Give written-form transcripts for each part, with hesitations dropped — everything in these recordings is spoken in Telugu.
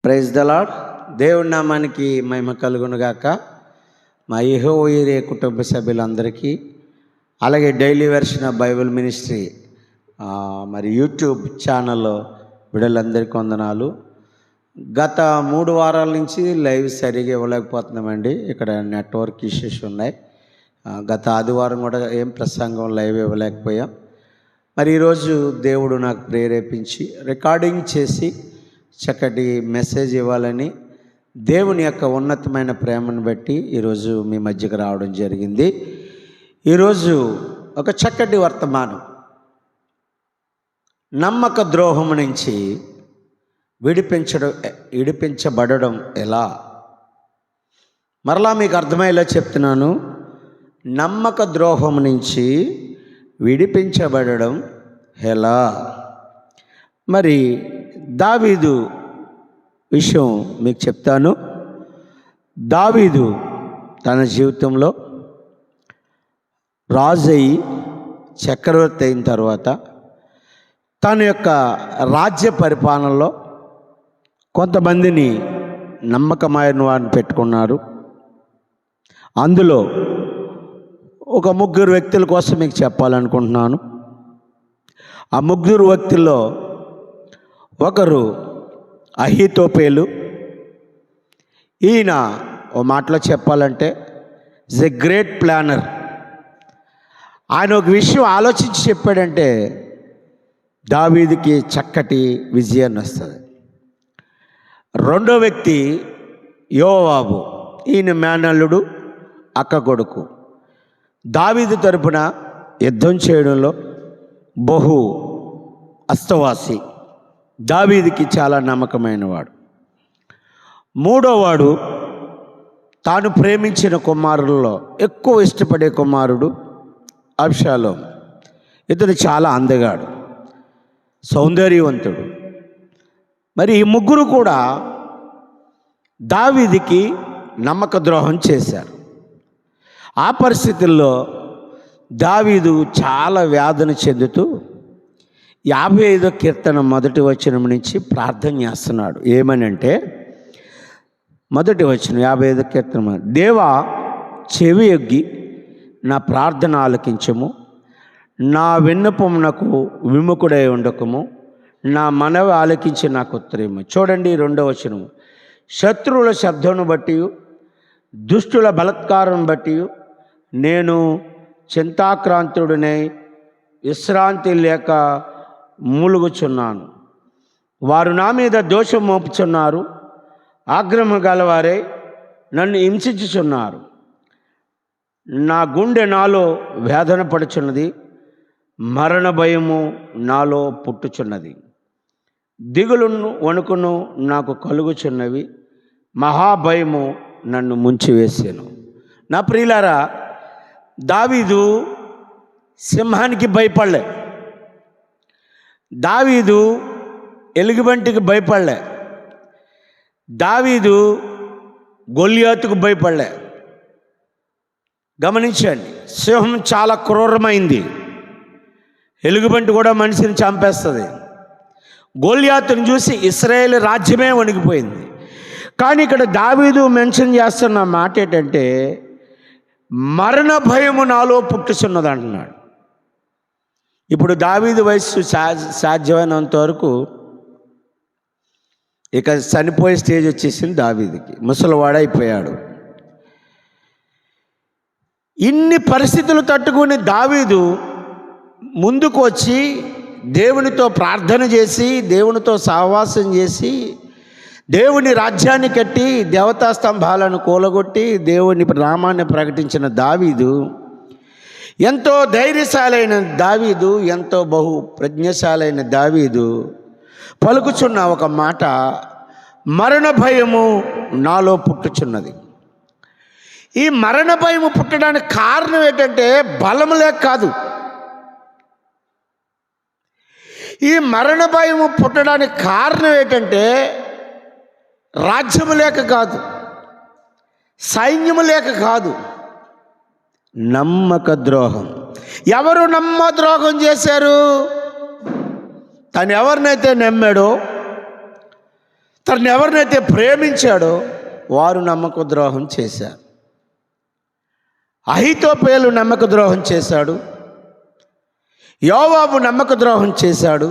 Praise the lord. దేవుడి నామానికి మహిమ కలుగునుగాక. మా యెహోవా కుటుంబ సభ్యులందరికీ, అలాగే daily version of Bible ministry మరి యూట్యూబ్ ఛానల్లో బిడ్డలందరికీ వందనాలు. గత 3 వారాల నుంచి లైవ్ సరిగా ఇవ్వలేకపోతున్నామండి. ఇక్కడ నెట్వర్క్ ఇష్యూస్ ఉన్నాయి. గత ఆదివారం కూడా ఏం ప్రసంగం లైవ్ ఇవ్వలేకపోయాం. మరి ఈరోజు దేవుడు నాకు ప్రేరేపించి రికార్డింగ్ చేసి చక్కటి మెసేజ్ ఇవ్వాలని దేవుని యొక్క ఉన్నతమైన ప్రేమను బట్టి ఈరోజు మీ మధ్యకు రావడం జరిగింది. ఈరోజు ఒక చక్కటి వర్తమానం, నమ్మక ద్రోహం నుంచి విడిపించబడడం ఎలా. మరలా మీకు అర్థమయ్యేలా చెప్తున్నాను. నమ్మక ద్రోహం నుంచి విడిపించబడడం ఎలా. మరి దావీదు విషయం మీకు చెప్తాను. దావీదు తన జీవితంలో రాజయ్యి చక్రవర్తి అయిన తర్వాత తన యొక్క రాజ్య పరిపాలనలో కొంతమందిని నమ్మకమైన వారిని పెట్టుకున్నారు. అందులో ఒక 3 వ్యక్తుల కోసం మీకు చెప్పాలనుకుంటున్నాను. ఆ 3 వ్యక్తుల్లో ఒకరు అహీతోపేలు. ఈయన ఓ మాటలో చెప్పాలంటే ఈజ్ ఎ గ్రేట్ ప్లానర్. ఆయన ఒక విషయం ఆలోచించి చెప్పాడంటే దావీదుకి చక్కటి విజయాన్ని వస్తుంది. రెండో వ్యక్తి యోవాబు. ఈయన మేనల్లుడు, అక్క కొడుకు. దావీదు తరపున యుద్ధం చేయడంలో బహు అస్తవాసి, దావీదుకి చాలా నమ్మకమైన వాడు. మూడోవాడు తాను ప్రేమించిన కుమారుల్లో ఎక్కువ ఇష్టపడే కుమారుడు అబ్షాలోము. ఇతడు చాలా అందగాడు, సౌందర్యవంతుడు. మరి ఈ 3 కూడా దావీదుకి నమ్మక ద్రోహం చేశారు. ఆ పరిస్థితుల్లో దావీదు చాలా వేదన చెందుతూ 55వ కీర్తన 1వ వచనం నుంచి ప్రార్థన చేస్తున్నాడు. ఏమనంటే 1వ వచనం 55వ కీర్తన, దేవా చెవి యొగ్గి నా ప్రార్థన ఆలకించము, నా విన్నపమునకు విముఖుడై ఉండకము, నా మనవి ఆలకించి నాకు ఉత్తరము. చూడండి 2వ వచనం, శత్రువుల శబ్దమును బట్టి దుష్టుల బలత్కారం బట్టి నేను చింతాక్రాంతుడినై విశ్రాంతి లేక మూలుగుచున్నాను. వారు నా మీద దోషం మోపుచున్నారు, ఆగ్రహం గలవారే నన్ను హింసించుచున్నారు. నా గుండె నాలో వేదన పడుచున్నది, మరణ భయము నాలో పుట్టుచున్నది. దిగులును వణుకును నాకు కలుగుచున్నవి, మహాభయము నన్ను ముంచివేసాను. నా ప్రియులారా, దావీదు సింహానికి భయపడలే, దావీదు ఎలుగుబంటికి భయపడలే, దావీదు గొల్లియాతుకు భయపడలే. గమనించండి, సింహం చాలా క్రూరమైంది, ఎలుగుబంటి కూడా మనిషిని చంపేస్తుంది. గొల్లియాతుని చూసి ఇశ్రాయేలు రాజ్యమే వణికిపోయింది. కానీ ఇక్కడ దావీదు మెన్షన్ చేస్తున్న మాట ఏంటంటే మరణ భయము నాలో పుట్టుచున్నది అంటున్నాడు. ఇప్పుడు దావీదు వయస్సు సాధ్యమైనంత వరకు ఇక చనిపోయే స్టేజ్ వచ్చేసింది దావీదుకి, ముసలివాడైపోయాడు. ఇన్ని పరిస్థితులు తట్టుకుని దావీదు ముందుకు వచ్చి దేవునితో ప్రార్థన చేసి, దేవునితో సహవాసం చేసి, దేవుని రాజ్యాన్ని కట్టి దేవతా స్తంభాలను కూలగొట్టి దేవుని నామాన్ని ప్రకటించిన దావీదు, ఎంతో ధైర్యశాలైన దావీదు, ఎంతో బహు ప్రజ్ఞశాలైన దావీదు పలుకుచున్న ఒక మాట, మరణ భయము నాలో పుట్టుచున్నది. ఈ మరణ భయము పుట్టడానికి కారణం ఏంటంటే బలము లేక కాదు. ఈ మరణ భయము పుట్టడానికి కారణం ఏంటంటే రాజ్యము లేక కాదు, సైన్యము లేక కాదు, నమ్మక ద్రోహం. ఎవరు ద్రోహం చేశారు? తను ఎవరినైతే నమ్మాడో, తను ఎవరినైతే ప్రేమించాడో వారు నమ్మక ద్రోహం చేశారు. అహీతోపెలు నమ్మక ద్రోహం చేశాడు, యోవాబు నమ్మక ద్రోహం చేశాడు,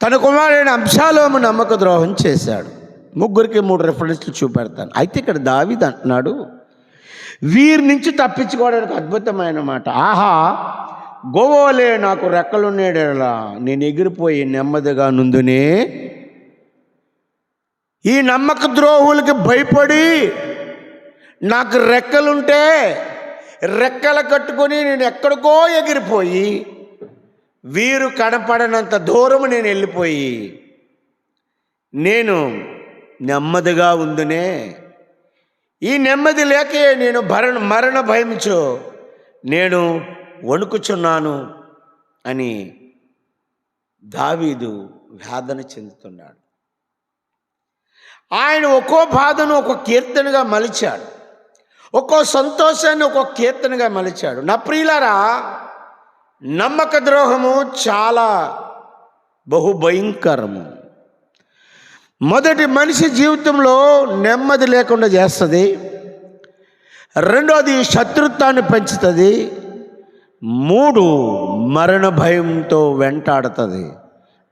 తన కుమారుడైన అబ్షాలోము నమ్మక ద్రోహం చేశాడు. ముగ్గురికి 3 రెఫరెన్స్లు చూపెడతాను. అయితే ఇక్కడ దావీదు అంటున్నాడు, వీరి నుంచి తప్పించుకోవడానికి అద్భుతమైన మాట. ఆహా, గోవోలే నాకు రెక్కలున్నాడేలా నేను ఎగిరిపోయి నెమ్మదిగా నుందునే. ఈ నమ్మక ద్రోహులకి భయపడి నాకు రెక్కలుంటే రెక్కలు కట్టుకొని నేను ఎక్కడికో ఎగిరిపోయి వీరు కనపడనంత దూరం నేను వెళ్ళిపోయి నేను నెమ్మదిగా ఉందునే. ఈ నెమ్మది లేకే నేను మరణ భయంచో నేను వణుకుచున్నాను అని దావీదు వేదన చెందుతున్నాడు. ఆయన ఒక్కో బాధను ఒక కీర్తనగా మలిచాడు, ఒక్కో సంతోషాన్ని ఒక్కో కీర్తనగా మలిచాడు. నా ప్రియులారా, నమ్మక ద్రోహము చాలా బహుభయంకరము. మొదటి మనిషి జీవితంలో నెమ్మది లేకుండా చేస్తుంది, రెండోది శత్రుత్వాన్ని పెంచుతుంది, 3 మరణ భయంతో వెంటాడుతుంది.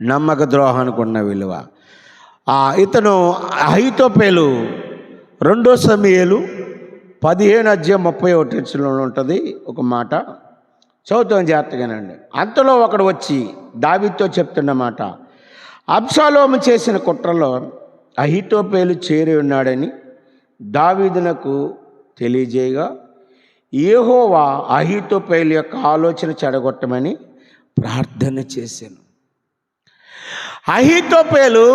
నమ్మక ద్రోహానికి ఉన్న విలువ. ఇతను అహీతోపెలు 2 సమూయేలు 15:31 ఉంటుంది ఒక మాట, చదువుతాం జాగ్రత్తగానండి. అంతలో ఒకడు వచ్చి దావీదుతో చెప్తున్న మాట, అబ్షాలోము చేసిన కుట్రలో అహీతోపెలు చేరి ఉన్నాడని దావీదునకు తెలియజేయగా, యెహోవా అహీతోపెలు యొక్క ఆలోచన చెడగొట్టమని ప్రార్థన చేశాను. అహీతోపెలు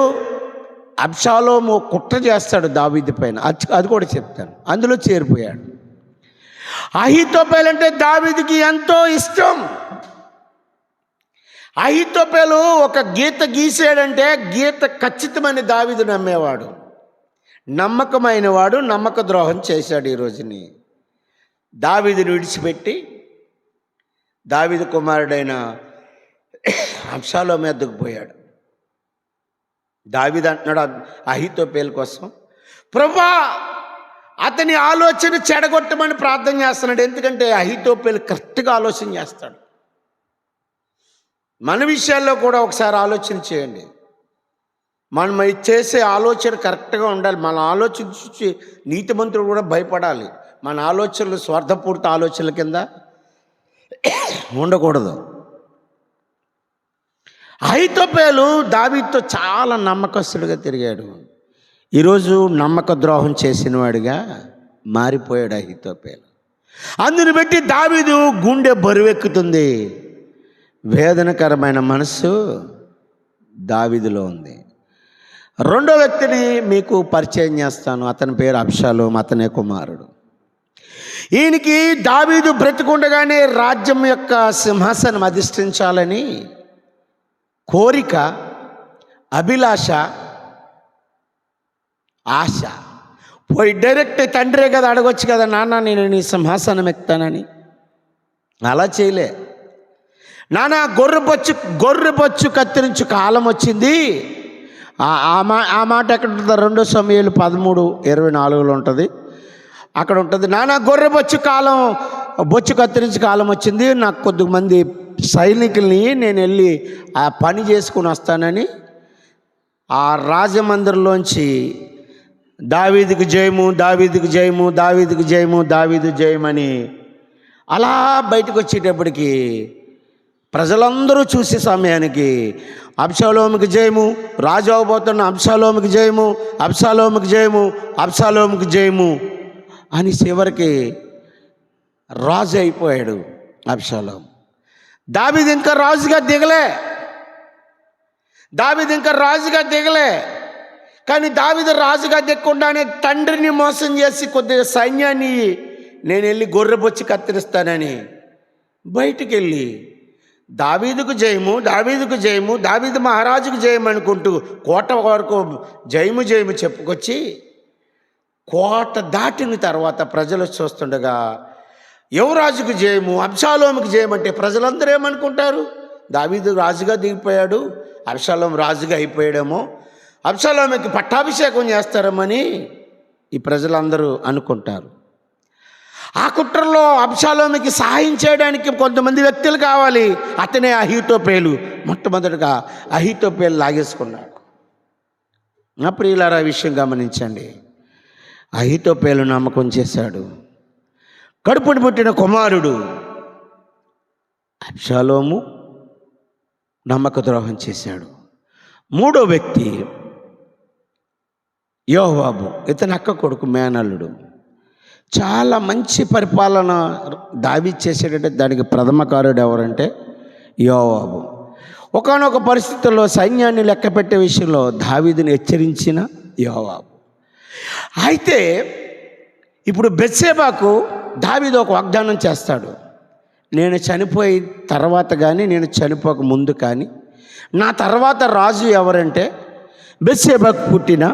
అబ్షాలోము కుట్ర చేస్తాడు దావీదు పైన, అది కూడా చెప్తాను. అందులో చేరిపోయాడు. అహీతోపెలు అంటే దావీదుకి ఎంతో ఇష్టం. అహీతోపెలు ఒక గీత గీసాడంటే గీత ఖచ్చితమని దావీదు నమ్మేవాడు. నమ్మకమైన వాడు నమ్మక ద్రోహం చేశాడు. ఈ రోజుని దావీదుని విడిచిపెట్టి దావీదు కుమారుడైన అబ్షాలోము మీదకు పోయాడు. దావీదు అంటున్నాడు అహీతోపెలు కోసం, ప్రభువా అతని ఆలోచన చెడగొట్టమని ప్రార్థన చేస్తున్నాడు. ఎందుకంటే అహీతోపెలు కరెక్ట్గా ఆలోచన చేస్తాడు. మన విషయాల్లో కూడా ఒకసారి ఆలోచన చేయండి. మనం చేసే ఆలోచన కరెక్ట్గా ఉండాలి. మన ఆలోచన చూసి నీతిమంతుడు కూడా భయపడాలి. మన ఆలోచనలు స్వార్థపూరిత ఆలోచనల కింద ఉండకూడదు. అహీతోపెలు దావీదుతో చాలా నమ్మకస్తుడిగా తిరిగాడు. ఈరోజు నమ్మక ద్రోహం చేసిన వాడిగా మారిపోయాడు అహీతోపెలు. అందుని బట్టి దావీదు గుండె బరువెక్కుతుంది. వేదనకరమైన మనస్సు దావీదులో ఉంది. రెండో వ్యక్తిని మీకు పరిచయం చేస్తాను. అతని పేరు అబ్షాలోము, అతనే కుమారుడు. ఈయనకి దావీదు బ్రతికుండగానే రాజ్యం యొక్క సింహాసనం అధిష్ఠించాలని కోరిక, అభిలాష, ఆశ. పోయి డైరెక్ట్ తండ్రే కదా అడగొచ్చు కదా, నాన్న నేను నీ సింహాసనం ఎక్కుతానని. అలా చేయలే. నాన్న గొర్రెబొచ్చు కత్తిరించు కాలం వచ్చింది. ఆ మాట ఎక్కడ ఉంటుంది? 2 సమూయేలు 13:24 ఉంటుంది. అక్కడ ఉంటుంది, నాన్న బొచ్చు కత్తిరించి కాలం వచ్చింది, నాకు కొద్దిమంది సైనికుల్ని నేను వెళ్ళి ఆ పని చేసుకుని వస్తానని ఆ రాజమందిరంలోంచి దావీదుకు జయము, దావీదుకు జయము, దావీదుకు జయము, దావీదు జయమని అలా బయటకు వచ్చేటప్పటికి ప్రజలందరూ చూసే సమయానికి అబ్షాలోముకి జయము, రాజు అవబోతున్న అబ్షాలోముకి జయము, అబ్షాలోముకి జయము, అబ్షాలోముకి జయము అని చివరికి రాజు అయిపోయాడు అబ్షాలోము. దావీదు ఇంకా రాజుగా దిగలే. కానీ దావీదు రాజుగా దిగకుండానే తండ్రిని మోసం చేసి కొద్దిగా సైన్యాన్ని నేను వెళ్ళి గొర్రెబొచ్చి కత్తిరిస్తానని బయటికి వెళ్ళి దావీదుకు జయము, దావీదుకు జయము, దావీదు మహారాజుకు జయము అనుకుంటూ కోట వరకు జయము చెప్పుకొచ్చి కోట దాటిన తర్వాత ప్రజలు చూస్తుండగా యువరాజుకు జయము, అబ్షాలోముకి జయమంటే ప్రజలందరూ ఏమనుకుంటారు? దావీదు రాజుగా దిగిపోయాడు, అబ్షాలోము రాజుగా అయిపోయాడేమో, అబ్షాలోముకి పట్టాభిషేకం చేస్తారమని ఈ ప్రజలందరూ అనుకుంటారు. ఆ కుట్రలో అబ్షాలోముకి సహాయం చేయడానికి కొంతమంది వ్యక్తులు కావాలి. అతనే అహీతోపేలు. మొట్టమొదటిగా అహీతోపేలు లాగేసుకున్నాడు. నా ప్రియులారా, విషయం గమనించండి. అహీతోపేలు నమ్మకం చేశాడు. కడుపుని పుట్టిన కుమారుడు అబ్షాలోము నమ్మక ద్రోహం చేశాడు. మూడో వ్యక్తి యోవాబు. ఇతని అక్క కొడుకు మేనల్లుడు. చాలా మంచి పరిపాలన దావీదు చేసేటంటే దానికి ప్రథమకారుడు ఎవరంటే యోవాబు. ఒకానొక పరిస్థితుల్లో సైన్యాన్ని లెక్క పెట్టే విషయంలో దావీదుని హెచ్చరించిన యోవాబు. అయితే ఇప్పుడు బెత్షెబాకు దావీదు ఒక వాగ్దానం చేస్తాడు. నేను చనిపోయిన తర్వాత కానీ, నేను చనిపోక ముందు కానీ నా తర్వాత రాజు ఎవరంటే బెత్షెబాకు పుట్టిన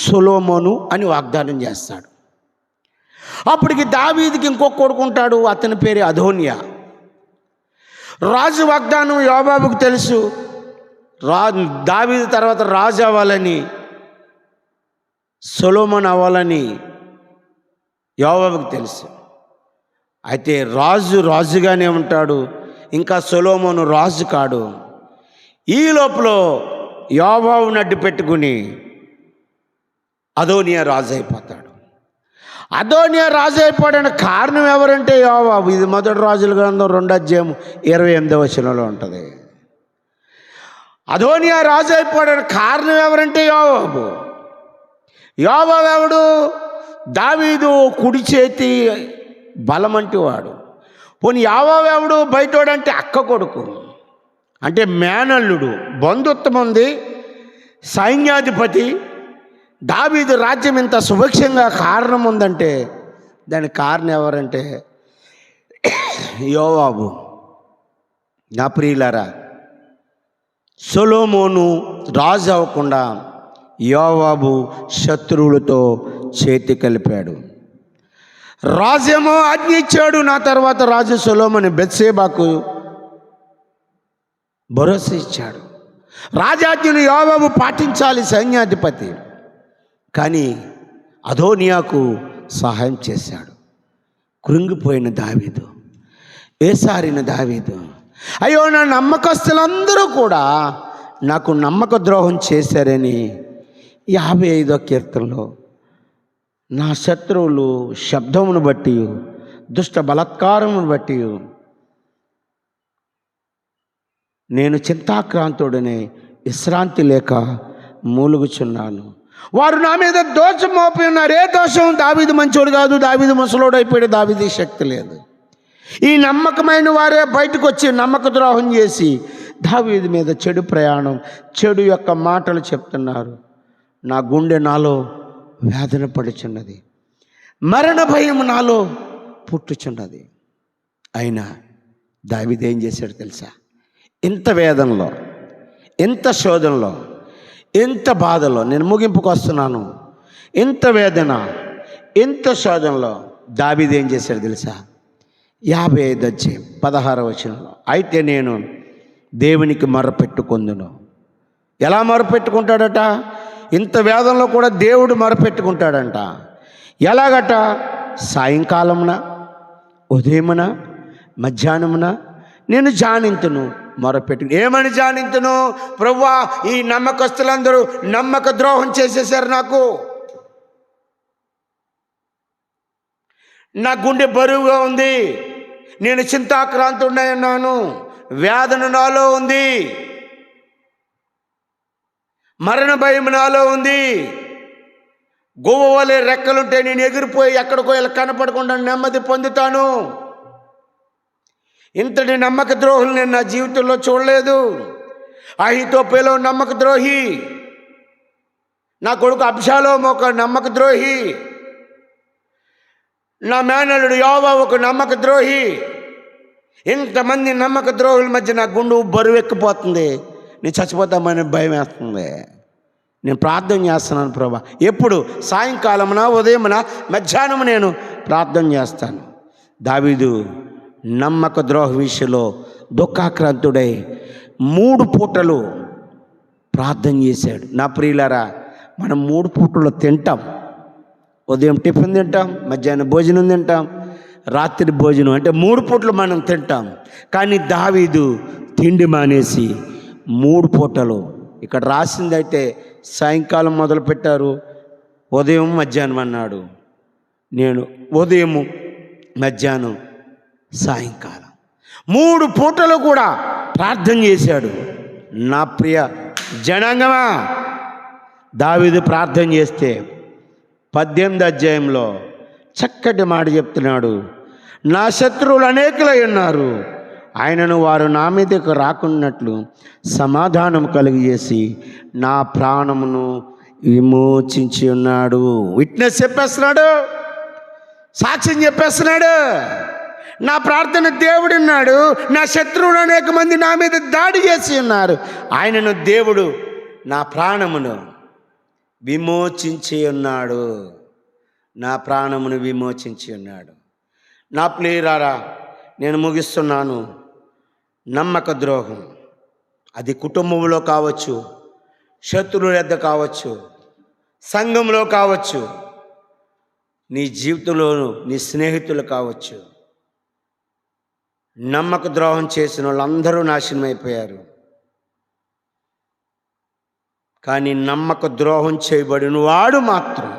సొలొమోను అని వాగ్దానం చేస్తాడు. అప్పటికి దావీదుకి ఇంకొక కొడుకుంటాడు. అతని పేరు అదోనియా. రాజు వాగ్దానం యోవాబుకు తెలుసు. దావీదు తర్వాత రాజు అవ్వాలని, సొలొమోను అవ్వాలని యోవాబుకు తెలుసు. అయితే రాజుగానే ఉంటాడు, ఇంకా సొలొమోను రాజు కాడు. ఈ లోపల యోవాబును అడ్డు పెట్టుకుని అదోనియా రాజు అయిపోతాడు. అదోనియా రాజు అయిపోవడానికి కారణం ఎవరంటే యోవాబు. ఇది మొదటి రాజుల గ్రంథం 2:28 ఉంటుంది. అదోనియా రాజు అయిపోవడానికి కారణం ఎవరంటే యోవాబు. యోవాబు ఎవడు? దావీదు కుడి చేతి బలమంటి వాడు. పోనీ యోవాబు ఎవడు? బయటోడంటే అక్క కొడుకు, అంటే మేనల్లుడు, బంధుత్వం ఉంది, సైన్యాధిపతి. దావీదు రాజ్యం ఇంత సుభిక్షంగా కారణం ఉందంటే దానికి కారణం ఎవరంటే యోవాబు. నా ప్రియులారా, సొలొమోను రాజు అవ్వకుండా యోవాబు శత్రువులతో చేతి కలిపాడు. రాజేమో ఆజ్ఞ ఇచ్చాడు. నా తర్వాత రాజు సొలొమోను బెత్షెబాకు భరోసా ఇచ్చాడు. రాజాజ్ఞను యోవాబు పాటించాలి, సైన్యాధిపతి. కానీ అదోనియాకు సహాయం చేశాడు. కృంగిపోయిన దావీదు, వేసారిన దావీదు, అయ్యో నా నమ్మకస్తులందరూ కూడా నాకు నమ్మక ద్రోహం చేశారని 55వ కీర్తనలో నా శత్రువులు శబ్దమును బట్టి, దుష్ట బలత్కారమును బట్టి నేను చింతాక్రాంతుడనే విశ్రాంతి లేక మూలుగుచున్నాను. వారు నా మీద దోషం మోపి ఉన్నారు. ఏ దోషం? దావీదు మంచోడు కాదు, దావీదు ముసలోడు అయిపోయాడు, దావీదు శక్తి లేదు. ఈ నమ్మకమైన వారే బయటకు వచ్చి నమ్మక ద్రోహం చేసి దావీదు మీద చెడు ప్రయాణం, చెడు యొక్క మాటలు చెప్తున్నారు. నా గుండె నాలో వేదన పడుచున్నది, మరణ భయం నాలో పుట్టుచున్నది. అయినా దావీదు ఏం చేశాడు తెలుసా? ఇంత వేదనలో, ఇంత శోధనలో, ఇంత బాధలో, నేను ముగింపుకు వస్తున్నాను, ఇంత వేదన, ఇంత శోధనలో దావీదు ఏం చేశాడు తెలుసా? 55:16 అయితే నేను దేవునికి మొరపెట్టుకొందును. ఎలా మొరపెట్టుకుంటాడట? ఇంత వేదనలో కూడా దేవుడు మొరపెట్టుకుంటాడంట. ఎలాగట? సాయంకాలమున, ఉదయమున, మధ్యాహ్నమున నేను జానింతును, మొరపెట్టు. ఏమని జానింతును? ప్రభువా, ఈ నమ్మకస్తులందరూ నమ్మక ద్రోహం చేసేసారు. నా గుండె బరువుగా ఉంది, నేను చింతాక్రాంతుడైనాను, వేదన నాలో ఉంది, మరణ భయం నాలో ఉంది. గువ్వ వలె రెక్కలుంటే నేను ఎగిరిపోయి ఎక్కడికో ఇలా కనపడకుండా నెమ్మది పొందుతాను. ఇంతటి నమ్మక ద్రోహులు నేను నా జీవితంలో చూడలేదు. అహీతోపేలు నమ్మక ద్రోహి, నా కొడుకు అబ్షాలోము ఒక నమ్మక ద్రోహి, నా మేనల్లుడు యోవాబు ఒక నమ్మక ద్రోహి. ఇంతమంది నమ్మక ద్రోహుల మధ్య నా గుండు బరువు ఎక్కిపోతుంది. నేను చచ్చిపోతామని భయం వేస్తుంది. నేను ప్రార్థన చేస్తున్నాను ప్రభా. ఎప్పుడు? సాయంకాలమున, ఉదయమున, మధ్యాహ్నం నేను ప్రార్థన చేస్తాను. దావీదు నమ్మక ద్రోహ విషయంలో దుఃఖాక్రాంతుడై 3 పూటలు ప్రార్థన చేశాడు. నా ప్రియులారా, మనం 3 పూటలు తింటాం. ఉదయం టిఫిన్ తింటాం, మధ్యాహ్నం భోజనం తింటాం, రాత్రి భోజనం, అంటే 3 పూటలు మనం తింటాం. కానీ దావీదు తిండి మానేసి 3 పూటలు, ఇక్కడ రాసిందైతే సాయంకాలం మొదలుపెట్టారు, ఉదయం మధ్యాహ్నం అన్నాడు. నేను ఉదయము మధ్యాహ్నం సాయంకాలం 3 పూటలు కూడా ప్రార్థన చేశాడు. నా ప్రియ జనాంగమా, దావీదు ప్రార్థన చేస్తే 18వ అధ్యాయంలో చక్కటి మాట చెప్తున్నాడు. నా శత్రువులు అనేకులై ఉన్నారు, ఆయనను వారు నా మీదకు రాకున్నట్లు సమాధానం కలిగజేసి నా ప్రాణమును విమోచించి ఉన్నాడు. విట్నెస్ చెప్పేస్తున్నాడు, సాక్ష్యం చెప్పేస్తున్నాడు. నా ప్రార్థన దేవుడున్నాడు, నా శత్రువులు అనేక మంది నా మీద దాడి చేసి ఉన్నారు, ఆయనను దేవుడు నా ప్రాణమును విమోచించి ఉన్నాడు, నా ప్రాణమును విమోచించి ఉన్నాడు. నా ప్రియులారా, నేను ముగిస్తున్నాను. నమ్మక ద్రోహం, అది కుటుంబంలో కావచ్చు, శత్రువుల యొద్ద కావచ్చు, సంఘంలో కావచ్చు, నీ జీవితంలోనూ నీ స్నేహితులు కావచ్చు. నమ్మక ద్రోహం చేసిన వాళ్ళందరూ నాశనం అయిపోయారు. కానీ నమ్మక ద్రోహం చేయబడిన వాడు మాత్రం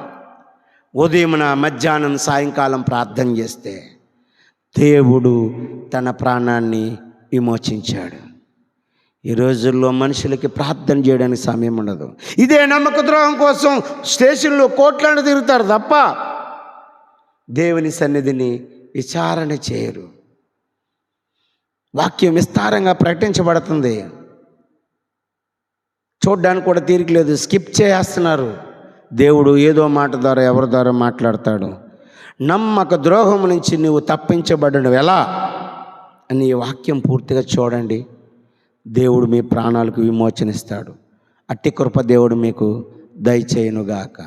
ఉదయమున మధ్యాహ్నం సాయంకాలం ప్రార్థన చేస్తే దేవుడు తన ప్రాణాన్ని విమోచించాడు. ఈ రోజుల్లో మనుషులకి ప్రార్థన చేయడానికి సమయం ఉండదు. ఇదే నమ్మక ద్రోహం కోసం స్టేషన్లో కోట్లను తిరుగుతారు తప్ప దేవుని సన్నిధిని విచారణ చేయరు. వాక్యం విస్తారంగా ప్రకటించబడుతుంది, చూడ్డానికి కూడా తీరిక లేదు, స్కిప్ చేస్తున్నారు. దేవుడు ఏదో మాట ద్వారా ఎవరి ద్వారా మాట్లాడతాడు. నమ్మక ద్రోహం నుంచి నువ్వు తప్పించబడడం ఎలా అని ఈ వాక్యం పూర్తిగా చూడండి. దేవుడు మీ ప్రాణాలకు విమోచనిస్తాడు. అట్టి కృప దేవుడు మీకు దయచేయునుగాక.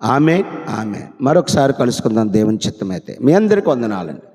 ఆమేన్, ఆమేన్. మరొకసారి కలుసుకుందాం దేవుని చిత్తమైతే. మీ అందరికీ వందనాలండి.